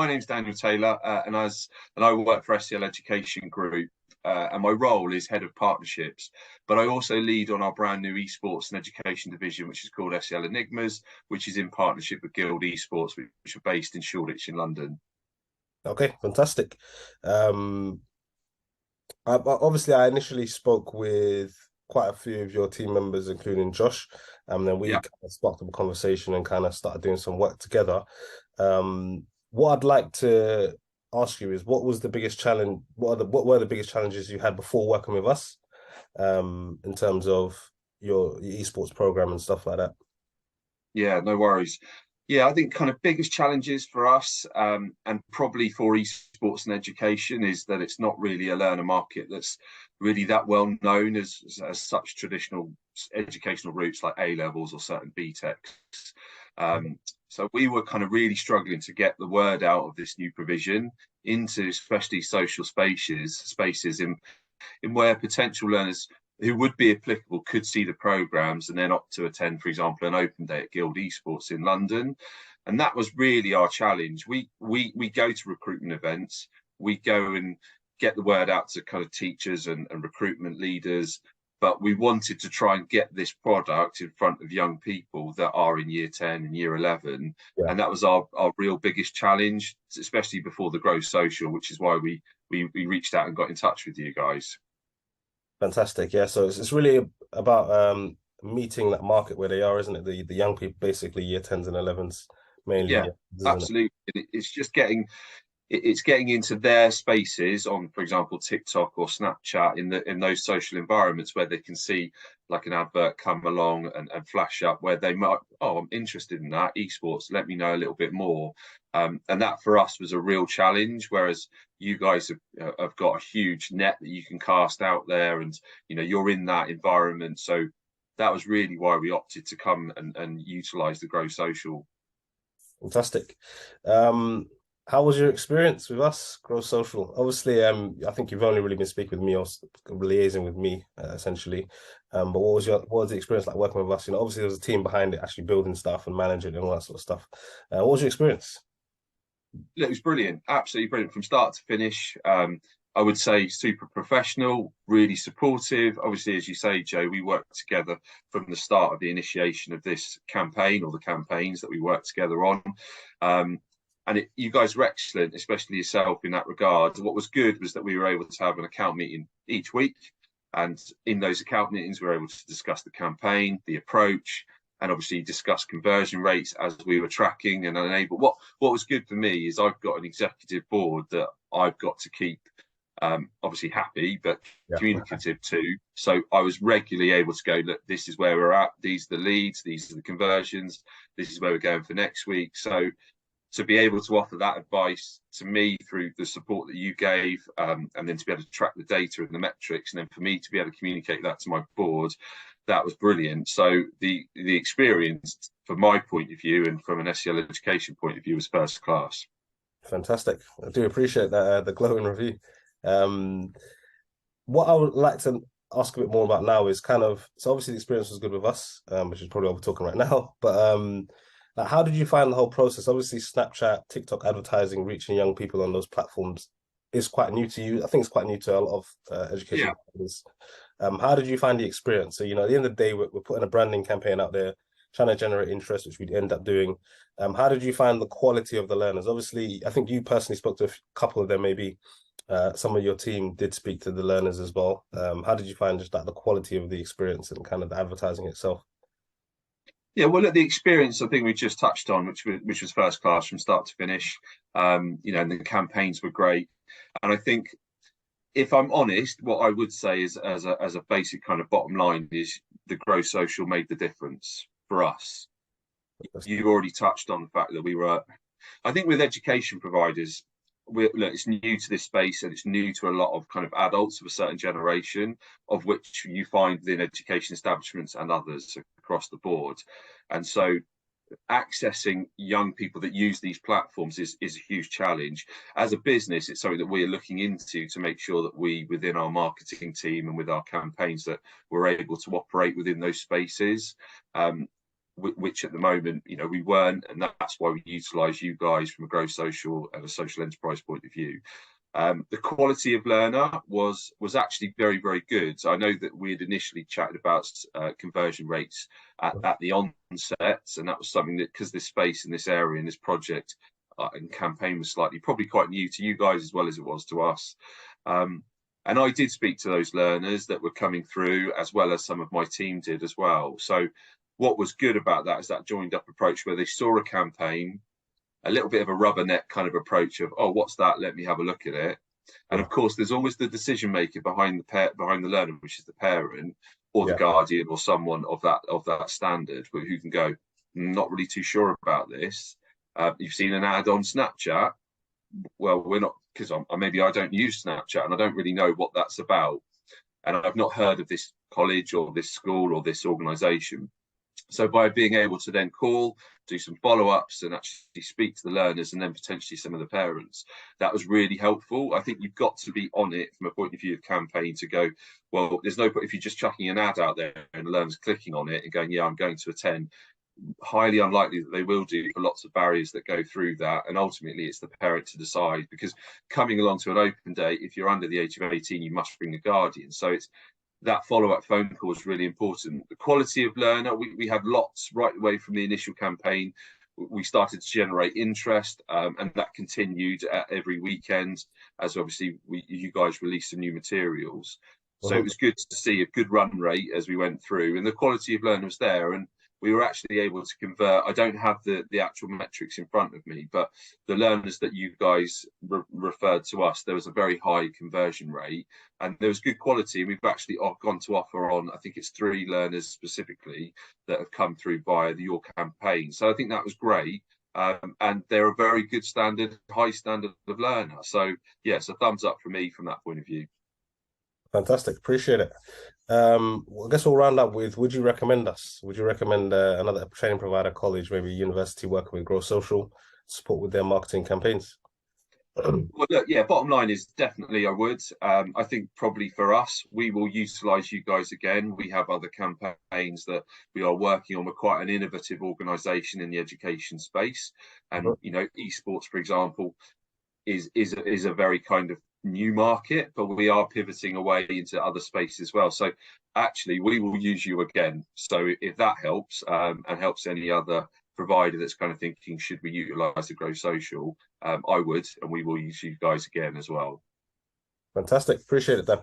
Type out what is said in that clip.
my name's Daniel Taylor, and I work for SCL Education Group, and my role is head of partnerships. But I also lead on our brand new esports and education division, which is called SCL Enigmas, which is in partnership with Guild Esports, which are based in Shoreditch in London. Okay, fantastic. Um, obviously, I initially spoke with quite a few of your team members, including Josh, and then we Yeah. kind of sparked up a conversation and kind of started doing some work together. What I'd like to ask you is, what was the biggest challenge? What were the biggest challenges you had before working with us, in terms of your esports program and stuff like that? Yeah, no worries. Yeah, I think kind of biggest challenges for us, and probably for esports and education, is that it's not really a learner market that's really that well known as such traditional educational routes like A levels or certain BTECs. So we were kind of really struggling to get the word out of this new provision into especially social spaces in where potential learners who would be applicable could see the programs and then opt to attend, for example, an open day at Guild Esports in London. And that was really our challenge. We go to recruitment events, we go and get the word out to kind of teachers and recruitment leaders, but we wanted to try and get this product in front of young people that are in year 10 and year 11. Yeah. And that was our real biggest challenge, especially before the Grow Social, which is why we reached out and got in touch with you guys. Fantastic. Yeah. So it's really about meeting that market where they are, isn't it? The young people, basically year 10s and 11s mainly, Yeah, yeah, isn't it? absolutely. It's just it's getting into their spaces on, for example, TikTok or Snapchat, in those social environments where they can see like an advert come along and flash up where they might, oh, I'm interested in that esports. Let me know a little bit more. And that for us was a real challenge. Whereas you guys have got a huge net that you can cast out there, and you're in that environment. So that was really why we opted to come and utilize the Grow Social. Fantastic. Um, how was your experience with us, Grow Social? Obviously, I think you've only really been speaking with me or liaising with me, essentially. But what was the experience like working with us? Obviously there was a team behind it, actually building stuff and managing and all that sort of stuff. What was your experience? It was brilliant, absolutely brilliant from start to finish. I would say super professional, really supportive. Obviously, as you say, Joe, we worked together from the start of the initiation of this campaign, or the campaigns that we worked together on. And you guys were excellent, especially yourself in that regard. What was good was that we were able to have an account meeting each week. And in those account meetings, we were able to discuss the campaign, the approach, and obviously discuss conversion rates as we were tracking and enable. What was good for me is I've got an executive board that I've got to keep, obviously happy, but Yeah. communicative too. So I was regularly able to go, look, this is where we're at. These are the leads. These are the conversions. This is where we're going for next week. So to be able to offer that advice to me through the support that you gave, and then to be able to track the data and the metrics, and then for me to be able to communicate that to my board, that was brilliant. So the experience, from my point of view and from an SCL education point of view, was first class. Fantastic. I do appreciate that, the glowing review. Um, what I would like to ask a bit more about now is kind of, so obviously the experience was good with us, which is probably what we're talking right now. But like, how did you find the whole process? Obviously, Snapchat, TikTok advertising, reaching young people on those platforms is quite new to you. I think it's quite new to a lot of education Yeah. companies. How did you find the experience? So, at the end of the day, we're putting a branding campaign out there, trying to generate interest, which we'd end up doing. How did you find the quality of the learners? Obviously, I think you personally spoke to a couple of them, maybe. Some of your team did speak to the learners as well. How did you find just like the quality of the experience and kind of the advertising itself? Yeah, well, at the experience, I think we just touched on, which was first class from start to finish. And the campaigns were great. And I think, if I'm honest, what I would say is, as a basic kind of bottom line, is the Grow Social made the difference for us. You've already touched on the fact that we were, I think, with education providers, look, it's new to this space, and it's new to a lot of kind of adults of a certain generation, of which you find within education establishments and others across the board. And so accessing young people that use these platforms is a huge challenge. As a business, it's something that we're looking into to make sure that we, within our marketing team and with our campaigns, that we're able to operate within those spaces. which at the moment, we weren't, and that's why we utilise you guys from a Grow Social and a social enterprise point of view. The quality of learner was actually very, very good. I know that we had initially chatted about conversion rates at the onset, and that was something that, because this space in this area in this project and campaign was probably quite new to you guys as well as it was to us. And I did speak to those learners that were coming through, as well as some of my team did as well. So what was good about that is that joined up approach where they saw a campaign, a little bit of a rubberneck kind of approach of, oh, what's that? Let me have a look at it. And of course, there's always the decision maker behind the learner, which is the parent or the guardian or someone of that standard, who can go, not really too sure about this. You've seen an ad on Snapchat. Well, we're not, because maybe I don't use Snapchat and I don't really know what that's about. And I've not heard of this college or this school or this organisation. So by being able to then call, do some follow-ups and actually speak to the learners and then potentially some of the parents, that was really helpful. I think you've got to be on it from a point of view of campaign to go, well, there's no point if you're just chucking an ad out there and the learners clicking on it and going, yeah, I'm going to attend. Highly unlikely that they will do, for lots of barriers that go through that. And ultimately it's the parent to decide, because coming along to an open day, if you're under the age of 18, you must bring a guardian. So it's that follow-up phone call is really important. The quality of learner, we had lots right away from the initial campaign. We started to generate interest, and that continued every weekend as obviously you guys released some new materials. So it was good to see a good run rate as we went through, and the quality of learner was there. And we were actually able to convert. I don't have the actual metrics in front of me, but the learners that you guys referred to us, there was a very high conversion rate and there was good quality. We've actually gone to offer on, I think it's 3 learners specifically that have come through via your campaign. So I think that was great. And they're a very good standard, high standard of learner. So yes, a thumbs up for me from that point of view. Fantastic. Appreciate it. Well, I guess we'll round up with, would you recommend us? Would you recommend another training provider, college, maybe university working with Grow Social, support with their marketing campaigns? Well, look, yeah, bottom line is definitely I would. I think probably for us, we will utilise you guys again. We have other campaigns that we are working on. We're quite an innovative organisation in the education space. And, esports, for example, is a very kind of new market, but we are pivoting away into other spaces as well. So actually we will use you again. So if that helps, and helps any other provider that's kind of thinking, should we utilize the Grow Social, I would, and we will use you guys again as well. Fantastic. Appreciate it, Dan.